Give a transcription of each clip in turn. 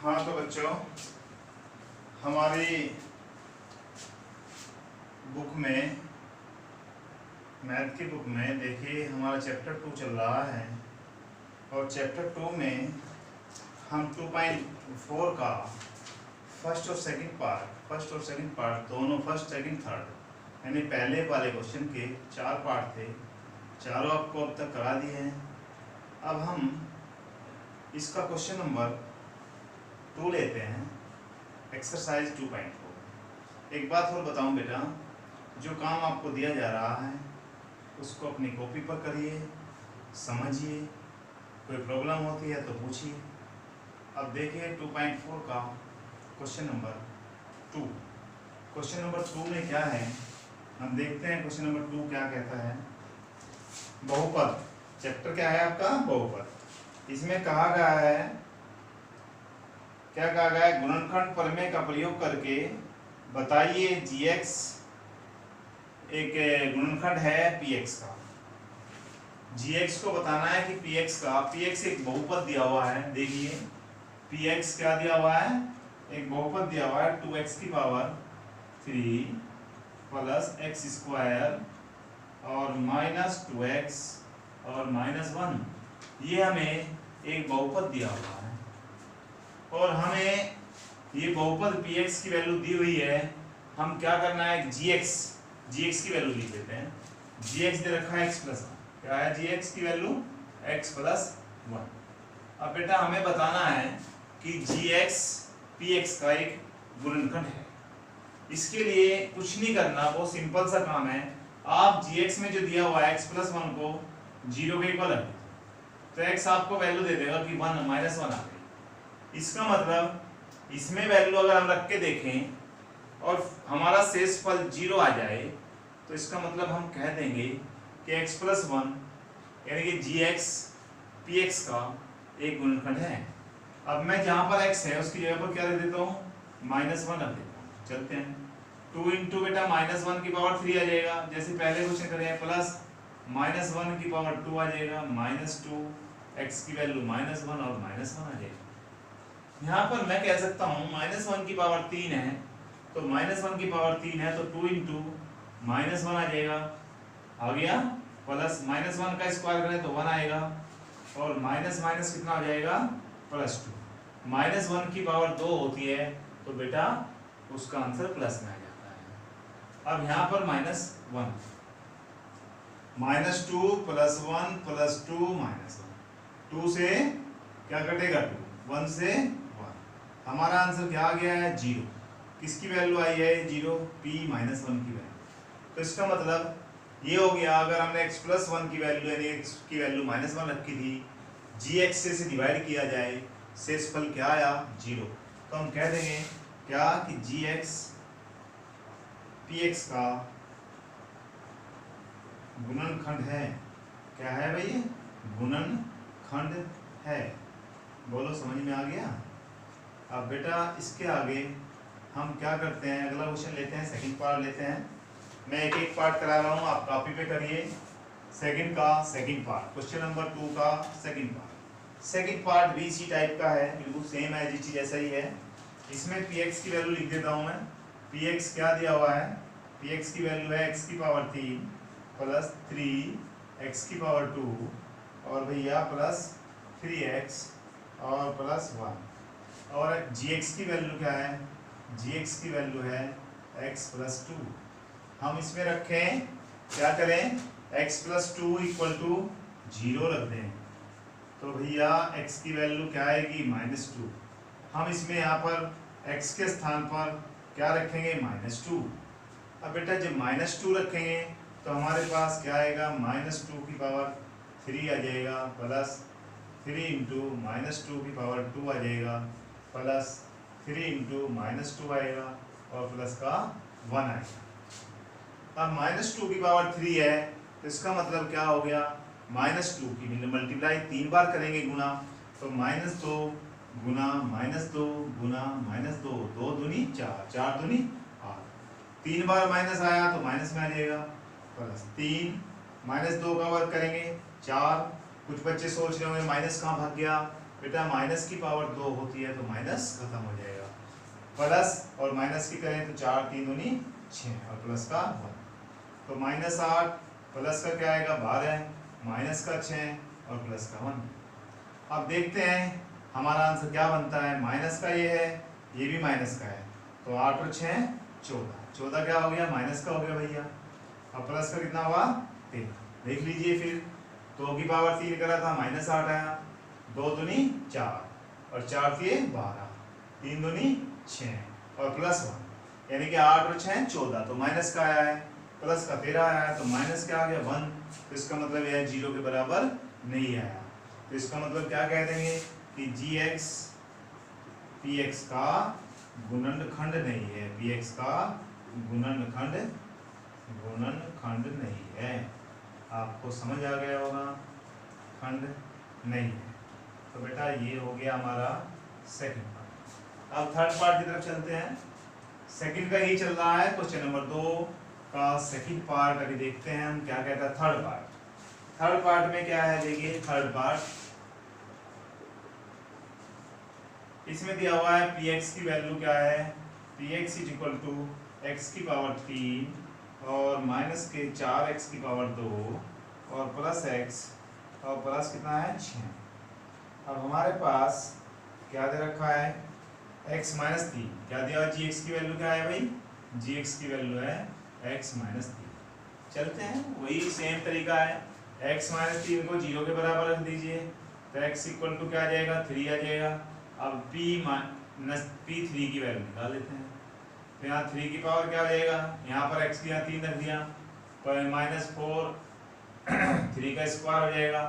हाँ तो बच्चों, हमारी बुक में, मैथ की बुक में देखिए हमारा चैप्टर 2 चल रहा है और चैप्टर 2 में हम 2.4 का फर्स्ट और सेकंड पार्ट दोनों, फर्स्ट सेकंड थर्ड यानी पहले वाले क्वेश्चन के 4 पार्ट थे, चारों आपको अब तक करा दिए हैं। अब हम इसका क्वेश्चन नंबर 2 लेते हैं, एक्सरसाइज 2.4। एक बात और बताऊं बेटा, जो काम आपको दिया जा रहा है उसको अपनी कॉपी पर करिए, समझिए, कोई प्रॉब्लम होती है तो पूछिए। अब देखिए 2.4 का क्वेश्चन नंबर 2। क्वेश्चन नंबर 2 में क्या है, हम देखते हैं क्वेश्चन नंबर 2 क्या कहता है। बहुपद, चैप्टर क्या है आपका, बहुपद। इसमें कहा गया है, क्या कहा गया है, गुणनखंड प्रमेय का प्रयोग करके बताइए gx एक गुणनखंड है px का। gx को बताना है कि px एक बहुपद दिया हुआ है। देखिए px क्या दिया हुआ है, एक बहुपद दिया हुआ है 2x की पावर 3 प्लस x स्क्वायर और माइनस 2x और माइनस 1। ये हमें एक बहुपद दिया हुआ है और हमें ये बहुपद px की वैल्यू दी हुई है। हम क्या करना है, gx की वैल्यू लिख देते हैं। gx दे रखा है x प्लस 1। क्या है gx की वैल्यू, x प्लस 1। अब बेटा हमें बताना है कि gx px का एक गुणनखंड है। इसके लिए कुछ नहीं करना, बहुत सिंपल सा काम है। आप gx में जो दिया हुआ है x प्लस 1 को 0 के इक्वल रख दो तो x आपको वैल्यू दे देगा कि 1 माइनस 1 आ गई। इसका मतलब इसमें वैल्यू अगर हम रख के देखें और हमारा शेषफल 0 आ जाए तो इसका मतलब हम कह देंगे कि x प्लस 1 यानी कि gx px का एक गुणनखंड है। अब मैं जहां पर x है उसकी जगह पर क्या दे देता हूँ, माइनस 1 रख देता हूँ। चलते हैं 2 इंटू बेटा माइनस 1 की पावर 3 आ जाएगा, जैसे पहले क्वेश्चन करें, प्लस माइनस 1 की पावर 2 आ जाएगा, माइनस 2, x की वैल्यू माइनस 1 और माइनस 1 आ जाएगा। यहाँ पर मैं कह सकता हूँ माइनस 1 की पावर 3 है तो माइनस 1 की पावर 3 है तो 2 इंटू माइनस 1 आ जाएगा, आ गया, प्लस माइनस 1 का स्क्वायर करें तो 1 आएगा और माइनस माइनस कितना हो जाएगा, प्लस 2। माइनस 1 की पावर 2 होती है तो बेटा उसका आंसर प्लस में आ जाता है। अब यहाँ पर minus 1, minus 2 plus 1 plus 2 minus 1, 2 से क्या कटेगा, 2, 1 से 1। हमारा आंसर क्या आ गया है, 0। किसकी वैल्यू आई है, 0, p माइनस 1 की वैल्यू। तो इसका मतलब ये हो गया, अगर हमने x प्लस 1 की वैल्यू यानी x की वैल्यू माइनस 1 रखी थी, gx से डिवाइड किया जाए, शेषफल क्या आया, 0। तो हम कह देंगे क्या कि gx px का गुणनखंड है। क्या है भाई, गुणनखंड है। बोलो समझ में आ गया। अब बेटा इसके आगे हम क्या करते हैं, अगला क्वेश्चन लेते हैं, सेकंड पार्ट लेते हैं। मैं एक एक पार्ट करा रहा हूँ, आप कॉपी पे करिए। सेकंड पार्ट, क्वेश्चन नंबर 2 का सेकंड पार्ट भी इसी टाइप का है, बिल्कुल सेम है, जी जैसा ही है। इसमें px की वैल्यू लिख देता हूँ मैं। px क्या दिया हुआ है, px की वैल्यू है x की पावर 3 प्लस 3 x की पावर 2 और भैया प्लस 3x और प्लस 1। और gx की वैल्यू क्या है, gx की वैल्यू है x प्लस 2। हम इसमें रखें, क्या करें, x प्लस 2 इक्वल टू 0 रख दें तो भैया x की वैल्यू क्या आएगी, माइनस 2। हम इसमें यहाँ पर x के स्थान पर क्या रखेंगे, माइनस 2। अब बेटा जब माइनस 2 रखेंगे तो हमारे पास क्या आएगा, माइनस 2 की पावर 3 आ जाएगा, प्लस 3 इंटू माइनस 2 की पावर 2 आ जाएगा, प्लस 3 इंटू माइनस 2 आएगा और प्लस का 1 आएगा। अब माइनस 2 की पावर 3 है तो इसका मतलब क्या हो गया, माइनस 2 की मल्टीप्लाई 3 बार करेंगे गुना, तो माइनस 2 गुना माइनस 2 गुना माइनस 2, 2 दूनी 4, 4 दूनी 8। 3 बार माइनस आया तो माइनस में आ जाएगा, प्लस 3 माइनस 2 का वर्ग करेंगे 4। कुछ बच्चे सोच रहे होंगे माइनस कहाँ भाग गया, बेटा माइनस की पावर 2 होती है तो माइनस खत्म हो जाएगा, प्लस और माइनस की करें तो 4 3 दूनी 6 और प्लस का 1, तो -8 प्लस का क्या आएगा 12, माइनस का 6 और प्लस का 1। अब देखते हैं हमारा आंसर क्या बनता है, माइनस का ये है, ये भी माइनस का है, तो 8 और 6 14, 14 क्या हो गया माइनस का हो गया भैया, अब प्लस का कितना हुआ 3। देख लीजिए फिर 2 की पावर 3 करा था -8 आया, 2 दूनी 4 और 4 दिए 12, 3 दूनी 6 और प्लस 1, यानी कि 8 और 6 14, तो माइनस का आया है, प्लस का 13 आया है, तो माइनस क्या आ गया 1, तो इसका मतलब यह 0 के बराबर नहीं आया, तो इसका मतलब क्या कह देंगे कि gx px का गुणनखंड नहीं है, px का गुणनखंड नहीं है। आपको समझ आ गया होगा, खंड नहीं है। तो बेटा ये हो गया हमारा सेकंड पार्ट। अब थर्ड पार्ट की तरफ चलते हैं। सेकंड का ही चल रहा है, क्वेश्चन नंबर 2 का सेकंड पार्ट अभी देखते हैं हम क्या कहता है थर्ड पार्ट। थर्ड पार्ट में क्या है देखिए, थर्ड पार्ट इसमें दिया हुआ है px की वैल्यू क्या है, px is equal to x की पावर 3 और माइनस के 4x की पावर 2 और प्लस x और प्लस कितना है 6। अब हमारे पास क्या दे रखा है x माइनस 3, क्या दिया हुआ gx की वैल्यू क्या है भाई, gx की वैल्यू है x माइनस 3। चलते हैं वही सेम तरीका है, x माइनस 3 को 0 के बराबर रख दीजिए, तो x इक्वल टू क्या आ जाएगा 3 आ जाएगा। अब p3 की वैल्यू निकाल लेते हैं, तो यहाँ 3 की पावर क्या हो जाएगा, यहाँ पर x की यहाँ 3 रख दिया, तो -4 3 का स्क्वायर हो जाएगा,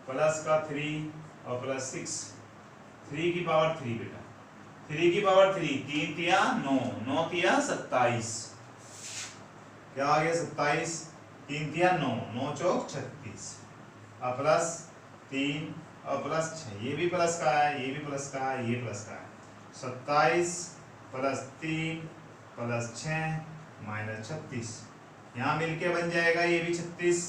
प्लस का 3 और प्लस 6, 3 की पावर 3 बेटा, 3 की पावर 3, 3 तिया 9, 9 तिया 27, क्या आ गया 27, 3 तिया 9, 9 चौक 36, और प्लस 3 और प्लस 6, ये भी प्लस का है, ये भी प्लस का है, ये प्लस का है, 27 प्लस 3 प्लस 6 माइनस 36, यहाँ मिलके बन जाएगा ये भी 36,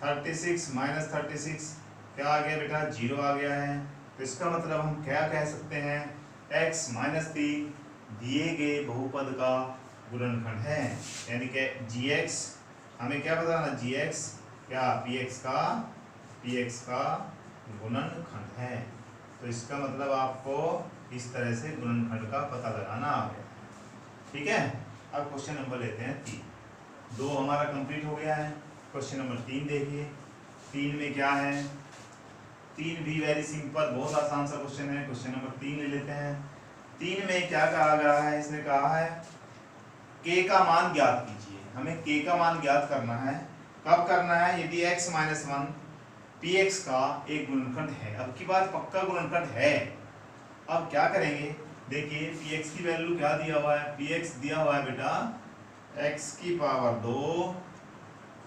36 माइनस 36 क्या आ गया बेटा 0 आ गया है। तो इसका मतलब हम क्या कह सकते हैं, x माइनस 3 दिए गए बहुपद का गुणनखंड है, यानी कि gx हमें क्या बताना, gx क्या px का गुणनखंड है। तो इसका मतलब आपको इस तरह से गुणनखंड का पता लगाना आ गया, ठीक है। अब क्वेश्चन नंबर लेते हैं 3, 2 हमारा कंप्लीट हो गया है। क्वेश्चन नंबर 3 देखिए, 3 में क्या है, 3 भी वेरी सिंपल, बहुत आसान सा क्वेश्चन है। क्वेश्चन नंबर 3 ले लेते हैं। 3 में क्या कहा गया है, इसने कहा है k का मान ज्ञात कीजिए। हमें k का मान ज्ञात करना है, कब करना है, यदि x माइनस 1 px का एक गुणनखंड है। अब की बात पक्का गुणनखंड है। अब क्या करेंगे, देखिए px की वैल्यू क्या दिया हुआ है, px दिया हुआ है बेटा x की पावर 2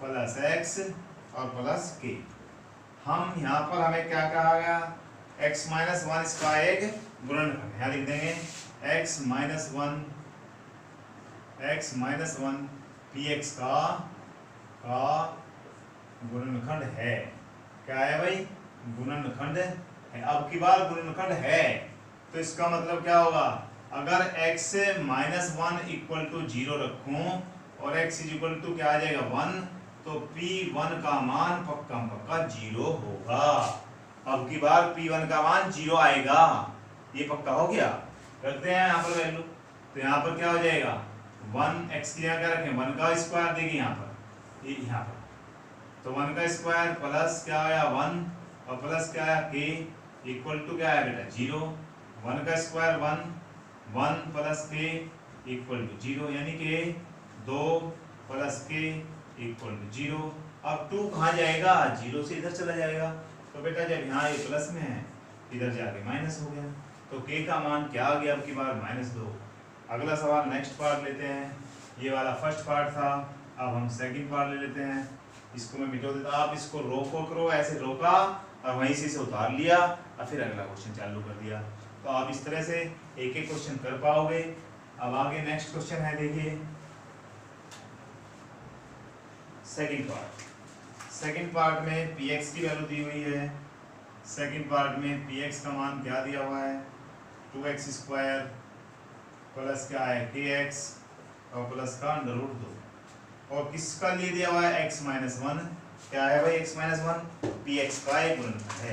प्लस x और प्लस k। हम यहाँ पर हमें क्या कहा गया, x माइनस 1 इसका एक गुणनखंड, यहाँ लिख देंगे x माइनस 1 px का गुणनखंड है। क्या है भाई, गुणनखंड है। अब की बार गुणनखंड है तो इसका मतलब क्या होगा, अगर x माइनस 1 इक्वल टू 0 रखूं और x इज इक्वल टू क्या आ जाएगा 1, तो p1 का मान पक्का 0 होगा। अब की बार p1 का मान 0 आएगा, ये पक्का हो गया। रखते हैं यहाँ पर वैल्यू, तो यहाँ पर क्या हो जाएगा 1, x की यहाँ क्या रखें 1 का स्क्वायर देंगे यहाँ पर, ये यहाँ पर, तो 1 का स्क्वायर प्लस क्या आया 1 और प्लस क्या आया k इक्वल टू क्या है बेटा 0। 1 का square 1 plus k equal to 0, यानी कि 2 प्लस k इक्वल टू 0। अब 2 कहाँ जाएगा, 0 से इधर चला जाएगा, तो बेटा जब यहाँ ये प्लस में है इधर जाके माइनस हो गया, तो k का मान क्या आ गया अब की बार -2। अगला सवाल नेक्स्ट पार्ट लेते हैं, ये वाला फर्स्ट पार्ट था, अब हम सेकंड पार्ट ले लेते हैं। इसको मैं मिटा देता, आप इसको रोको करो, ऐसे रोका और वहीं से उतार लिया और फिर अगला क्वेश्चन चालू कर दिया, तो आप इस तरह से एक एक क्वेश्चन कर पाओगे। अब आगे नेक्स्ट क्वेश्चन है, देखिए सेकंड पार्ट। सेकंड पार्ट में px की वैल्यू दी हुई है सेकंड पार्ट में px का मान क्या दिया हुआ है 2x² प्लस क्या है kx और प्लस का √2 और किसका लिए दिया हुआ है x-1 क्या है भाई x-1 px का एक गुणनखंड है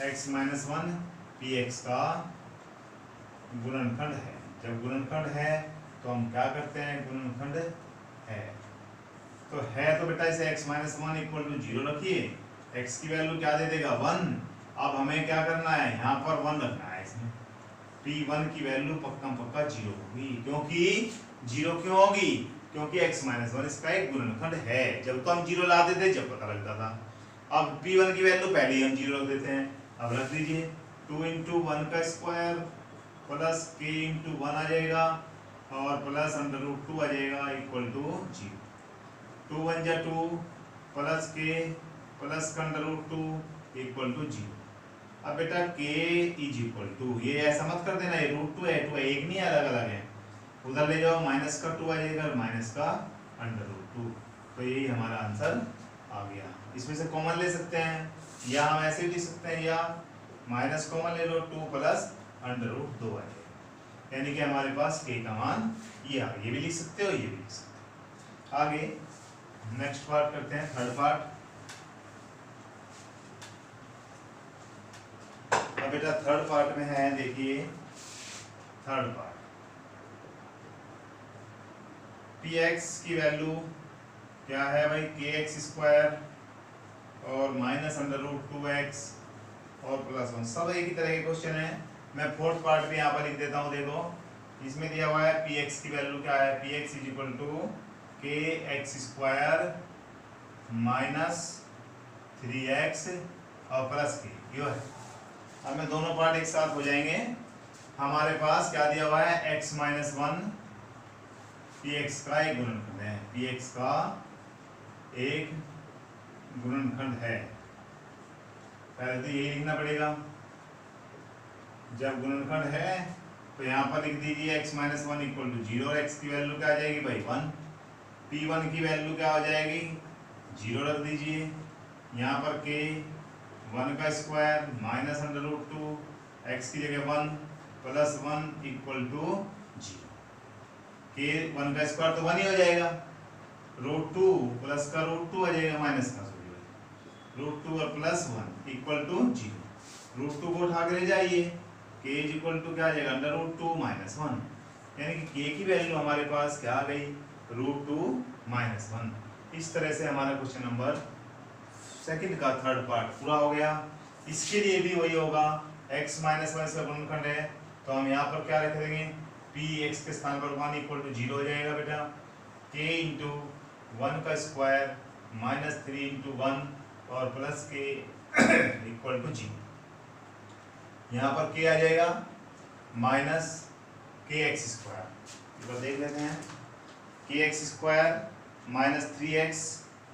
x-1 px का गुणनखंड है। जब गुणनखंड है तो हम क्या करते हैं गुणनखंड है तो बेटा इसे x-1 इक्वल टू 0 रखिए x की वैल्यू क्या दे देगा 1। अब हमें क्या करना है यहाँ पर 1 रखना है इसमें p1 की वैल्यू पक्का 0 होगी क्योंकि 0 क्यों होगी क्योंकि x-1 इसका एक गुणनखंड है। जब तो हम 0 लाते थे जब पता लगता था। अब p1 की वैल्यू पहले ही हम 0 रख देते हैं। अब रख दीजिए 2 × 1 का स्क्वायर प्लस k × 1 आ जाएगा और प्लस √2 आ जाएगा इक्वल टू 0। 2 1 जा 2 प्लस k प्लस का √2 इक्वल टू 0। अब बेटा k इज इक्वल टू ये ऐसा मत कर देना ये √2 है 2 एक नहीं अलग अलग है उधर ले जाओ माइनस का 2 आ जाएगा और माइनस का √2 तो यही हमारा आंसर आ गया। इसमें से कॉमन ले सकते हैं या हम ऐसे भी लिख सकते हैं या माइनस कॉमन ले लो 2 प्लस √2 आ जाएगा यानी कि हमारे पास k का मान ये आ गया। ये भी लिख सकते हो ये भी लिख सकते हो। आगे नेक्स्ट पार्ट करते हैं थर्ड पार्ट। अब बेटा थर्ड पार्ट में है देखिए थर्ड पार्ट px की वैल्यू क्या है भाई kx² और माइनस √2x और प्लस 1 सब एक ही तरह के क्वेश्चन है। मैं फोर्थ पार्ट भी यहाँ पर लिख देता हूँ। देखो इसमें दिया हुआ है px की वैल्यू क्या है px is equal to kx² minus 3x और प्लस k यो है। अब में दोनों पार्ट एक साथ हो जाएंगे। हमारे पास क्या दिया हुआ है x-1 px का एक गुणनखंड है px का एक गुणनखंड है। पहले तो यही लिखना पड़ेगा। जब गुणनखंड है तो यहाँ पर लिख दीजिए x-1 इक्वल टू 0 और x की वैल्यू क्या आ जाएगी भाई 1। p1 की वैल्यू क्या हो जाएगी 0 रख दीजिए। यहाँ पर k 1 का स्क्वायर माइनस √2 x की जगह 1 प्लस 1 इक्वल टू 0। k 1 का स्क्वायर तो 1 ही हो जाएगा √2 प्लस का √2 आ जाएगा माइनस का √2 और प्लस 1 इक्वल टू 0। √2 को उठा के ले जाइए k इज इक्वल टू क्या आ जाएगा √2 माइनस 1 यानी कि k की वैल्यू हमारे पास क्या आ गई √2 माइनस 1। इस तरह से हमारा क्वेश्चन नंबर सेकंड का थर्ड पार्ट पूरा हो गया। इसके लिए भी वही होगा x-1 इसका गुणनखंड है तो हम यहाँ पर क्या रख देंगे px के स्थान पर 1 इक्वल टू 0 हो जाएगा बेटा k × 1 का स्क्वायर माइनस 3 × 1 और प्लस k इक्वल टू 0। यहाँ पर k आ जाएगा माइनस kx²। तो देख लेते हैं kx² minus 3x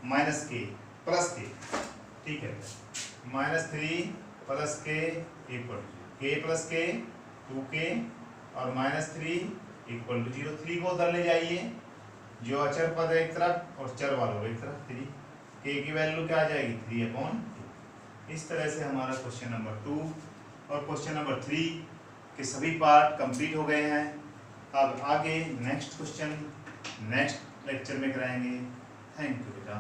minus k plus k ठीक है -3 plus k equal to k plus k 2k और -3 इक्वल टू 0। 3 को उधर ले जाइए जो अचर पद है एक तरफ और चर वालों एक तरफ 3 k की वैल्यू क्या आ जाएगी 3/2। इस तरह से हमारा क्वेश्चन नंबर 2 और क्वेश्चन नंबर 3 के सभी पार्ट कंप्लीट हो गए हैं। अब आगे नेक्स्ट क्वेश्चन नेक्स्ट लेक्चर में कराएंगे। थैंक यू बेटा।